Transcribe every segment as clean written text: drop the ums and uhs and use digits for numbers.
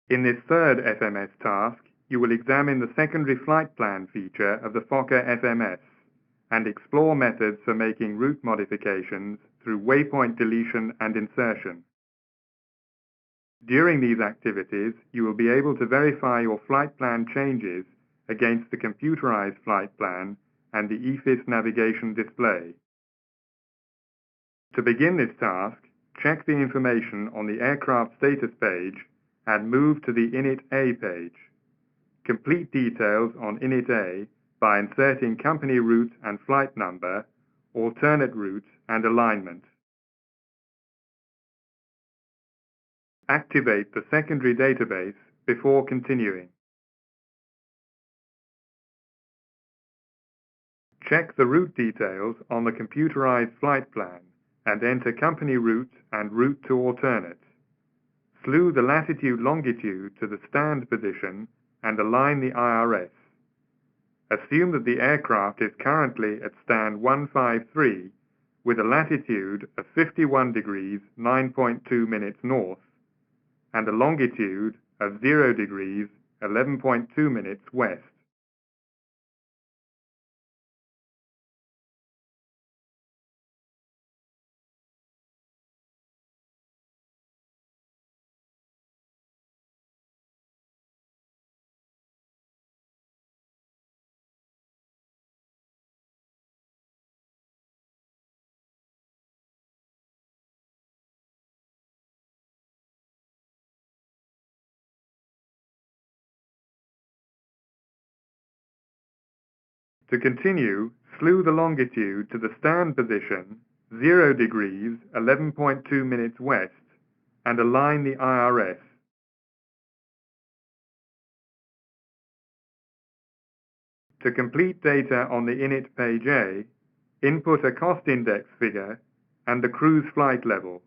In this third FMS task, you will examine the secondary flight plan feature of the Fokker FMS and explore methods for making route modifications through waypoint deletion and insertion. During these activities, you will be able to verify your flight plan changes against the computerized flight plan and the EFIS navigation display. To begin this task, check the information on the aircraft status page and move to the Init A page. Complete details on Init A by inserting company route and flight number, alternate route, and alignment. Activate the secondary database before continuing. Check the route details on the computerized flight plan and enter company route and route to alternate. Slew the latitude-longitude to the stand position and align the IRS. Assume that the aircraft is currently at stand 153 with a latitude of 51 degrees 9.2 minutes north and a longitude of 0 degrees 11.2 minutes west. To continue, slew the longitude to the stand position 0 degrees 11.2 minutes west and align the IRS. To complete data on the Init page A, input a cost index figure and the cruise flight level.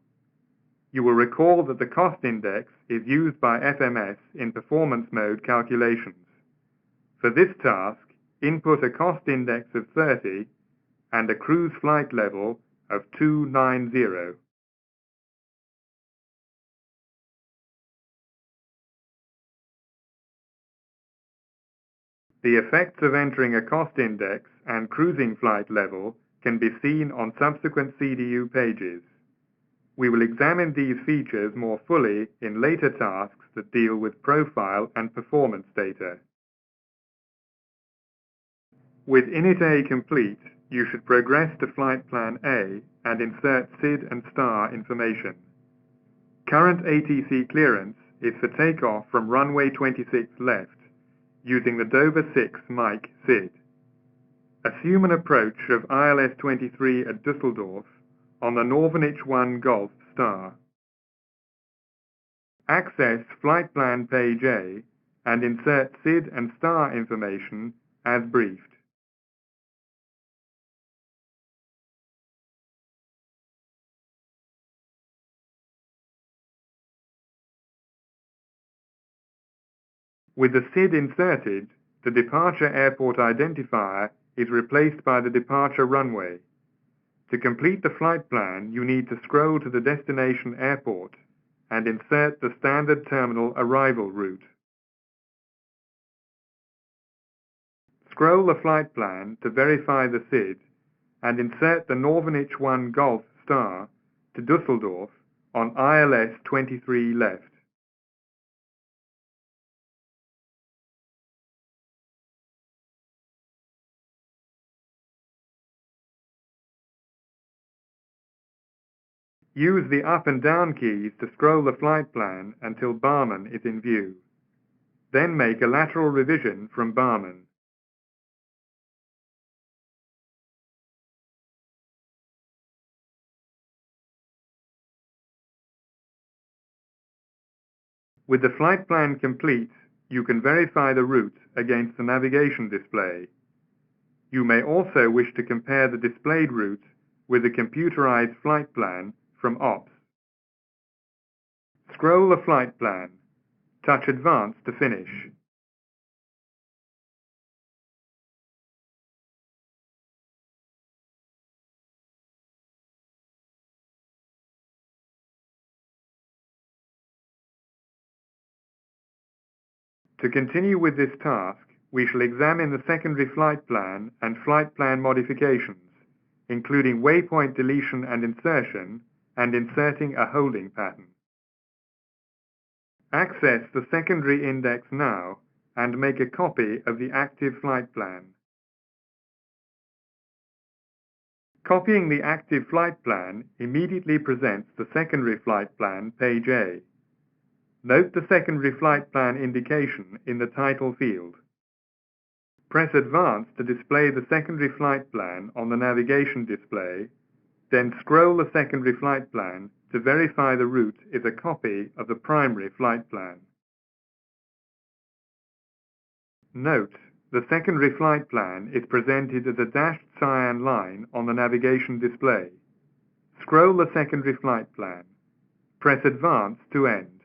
You will recall that the cost index is used by FMS in performance mode calculations. For this task, input a cost index of 30 and a cruise flight level of 290. The effects of entering a cost index and cruising flight level can be seen on subsequent CDU pages. We will examine these features more fully in later tasks that deal with profile and performance data. With Init A complete, you should progress to Flight Plan A and insert SID and star information. Current ATC clearance is for takeoff from runway 26 left, using the Dover 6 Mike SID. Assume an approach of ILS 23 at Düsseldorf on the Northernich 1 Golf star. Access Flight Plan page A and insert SID and star information as briefed. With the SID inserted, the departure airport identifier is replaced by the departure runway. To complete the flight plan, you need to scroll to the destination airport and insert the standard terminal arrival route. Scroll the flight plan to verify the SID and insert the Northernich 1 Golf star to Düsseldorf on ILS 23 left. Use the up and down keys to scroll the flight plan until Barman is in view. Then make a lateral revision from Barman. With the flight plan complete, you can verify the route against the navigation display. You may also wish to compare the displayed route with the computerized flight plan from Ops. Scroll the flight plan. Touch Advance to finish. To continue with this task, we shall examine the secondary flight plan and flight plan modifications, including waypoint deletion and insertion, and inserting a holding pattern. Access the secondary index now and make a copy of the active flight plan. Copying the active flight plan immediately presents the secondary flight plan, page A. Note the secondary flight plan indication in the title field. Press Advance to display the secondary flight plan on the navigation display, then scroll the secondary flight plan to verify the route is a copy of the primary flight plan. Note, the secondary flight plan is presented as a dashed cyan line on the navigation display. Scroll the secondary flight plan. Press Advance to end.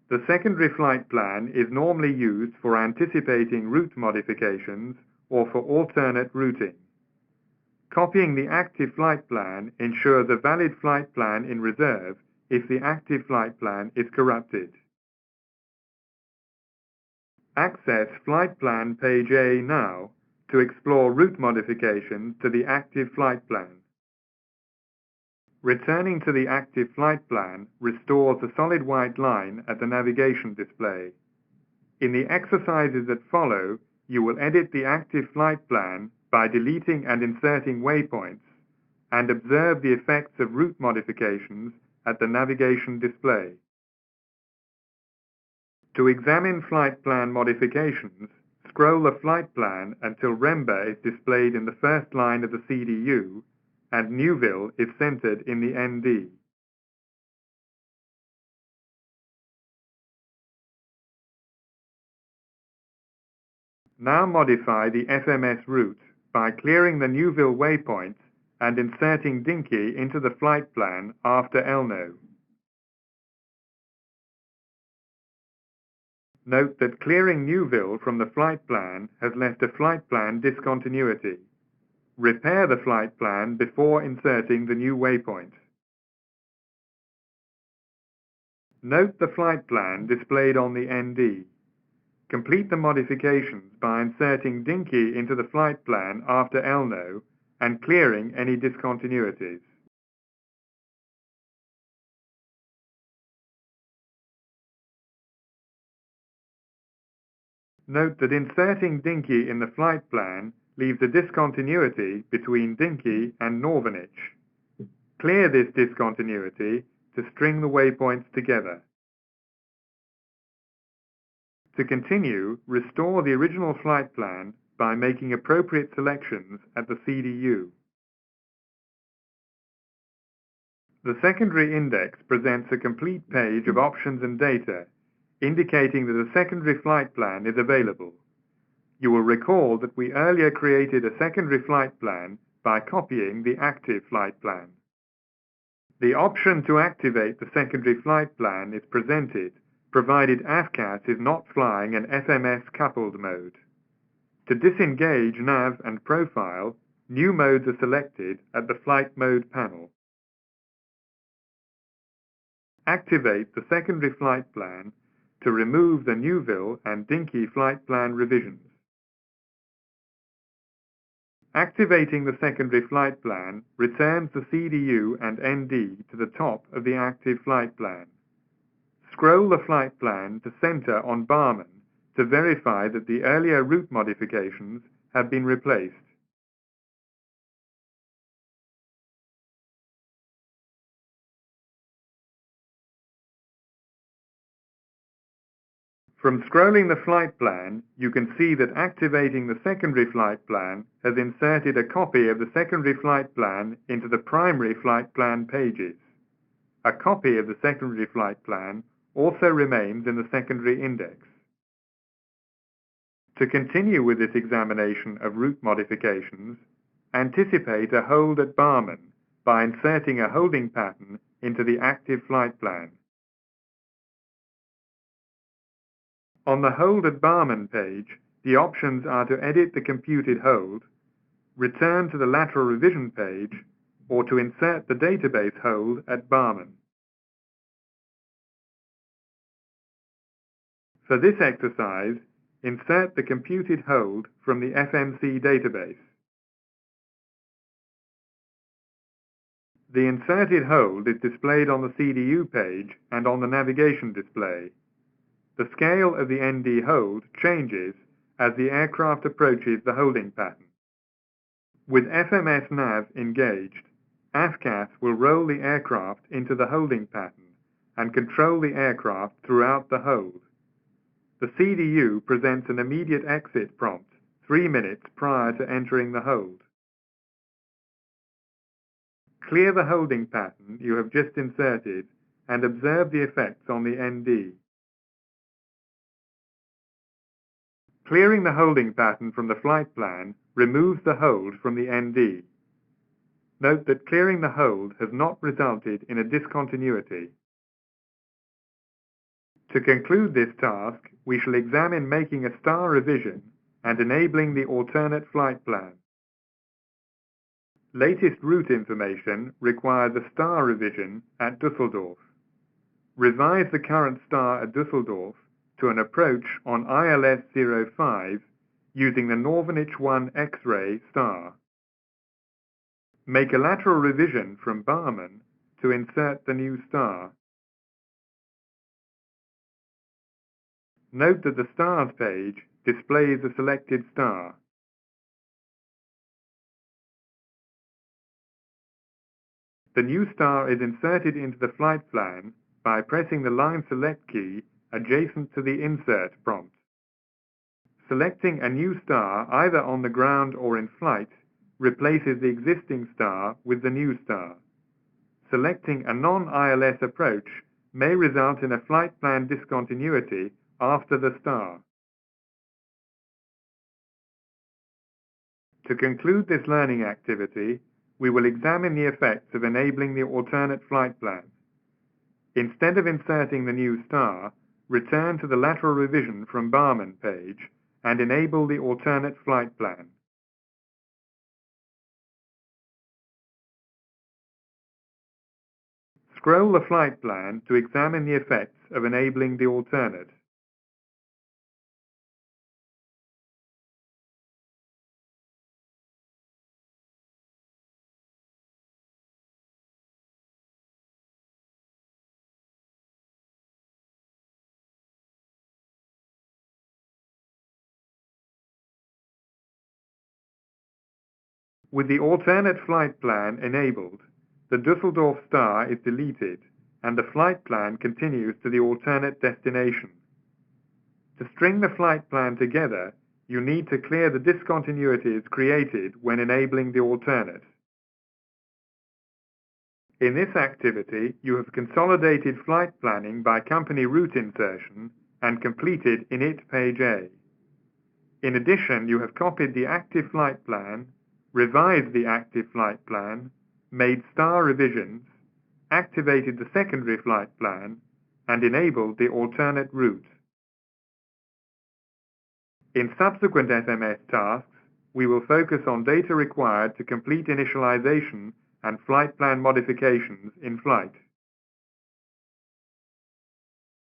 The secondary flight plan is normally used for anticipating route modifications or for alternate routing. Copying the active flight plan ensures a valid flight plan in reserve if the active flight plan is corrupted. Access Flight Plan page A now to explore route modifications to the active flight plan. Returning to the active flight plan restores the solid white line at the navigation display. In the exercises that follow, you will edit the active flight plan by deleting and inserting waypoints and observe the effects of route modifications at the navigation display. To examine flight plan modifications, scroll the flight plan until Remba is displayed in the first line of the CDU and Newville is centered in the ND. Now modify the FMS route by clearing the Newville waypoint and inserting Dinky into the flight plan after Elno. Note that clearing Newville from the flight plan has left a flight plan discontinuity. Repair the flight plan before inserting the new waypoint. Note the flight plan displayed on the ND. Complete the modifications by inserting Dinky into the flight plan after Elno and clearing any discontinuities. Note that inserting Dinky in the flight plan leaves a discontinuity between Dinky and Norvenich. Clear this discontinuity to string the waypoints together. To continue, restore the original flight plan by making appropriate selections at the CDU. The secondary index presents a complete page of options and data, indicating that a secondary flight plan is available. You will recall that we earlier created a secondary flight plan by copying the active flight plan. The option to activate the secondary flight plan is presented, provided AFCAS is not flying an FMS coupled mode. To disengage nav and profile, new modes are selected at the Flight Mode panel. Activate the secondary flight plan to remove the Newville and Dinky flight plan revisions. Activating the secondary flight plan returns the CDU and ND to the top of the active flight plan. Scroll the flight plan to center on Barman to verify that the earlier route modifications have been replaced. From scrolling the flight plan, you can see that activating the secondary flight plan has inserted a copy of the secondary flight plan into the primary flight plan pages. A copy of the secondary flight plan also remains in the secondary index. To continue with this examination of route modifications, anticipate a hold at Barman by inserting a holding pattern into the active flight plan. On the Hold at Barman page, the options are to edit the computed hold, return to the lateral revision page, or to insert the database hold at Barman. For this exercise, insert the computed hold from the FMC database. The inserted hold is displayed on the CDU page and on the navigation display. The scale of the ND hold changes as the aircraft approaches the holding pattern. With FMS nav engaged, AFCAS will roll the aircraft into the holding pattern and control the aircraft throughout the hold. The CDU presents an immediate exit prompt 3 minutes prior to entering the hold. Clear the holding pattern you have just inserted and observe the effects on the ND. Clearing the holding pattern from the flight plan removes the hold from the ND. Note that clearing the hold has not resulted in a discontinuity. To conclude this task, we shall examine making a star revision and enabling the alternate flight plan. Latest route information requires a star revision at Düsseldorf. Revise the current star at Düsseldorf to an approach on ILS 05 using the Norvenich 1 X-ray star. Make a lateral revision from Barman to insert the new star. Note that the stars page displays a selected star. The new star is inserted into the flight plan by pressing the line select key adjacent to the insert prompt. Selecting a new star either on the ground or in flight replaces the existing star with the new star. Selecting a non-ILS approach may result in a flight plan discontinuity after the star. To conclude this learning activity, we will examine the effects of enabling the alternate flight plan. Instead of inserting the new star, return to the lateral revision from Barman page and enable the alternate flight plan. Scroll the flight plan to examine the effects of enabling the alternate. With the alternate flight plan enabled, the Düsseldorf star is deleted and the flight plan continues to the alternate destination. To string the flight plan together, you need to clear the discontinuities created when enabling the alternate. In this activity, you have consolidated flight planning by company route insertion and completed init page A. In addition, you have copied the active flight plan, revised the active flight plan, made star revisions, activated the secondary flight plan, and enabled the alternate route. In subsequent FMS tasks, we will focus on data required to complete initialization and flight plan modifications in flight.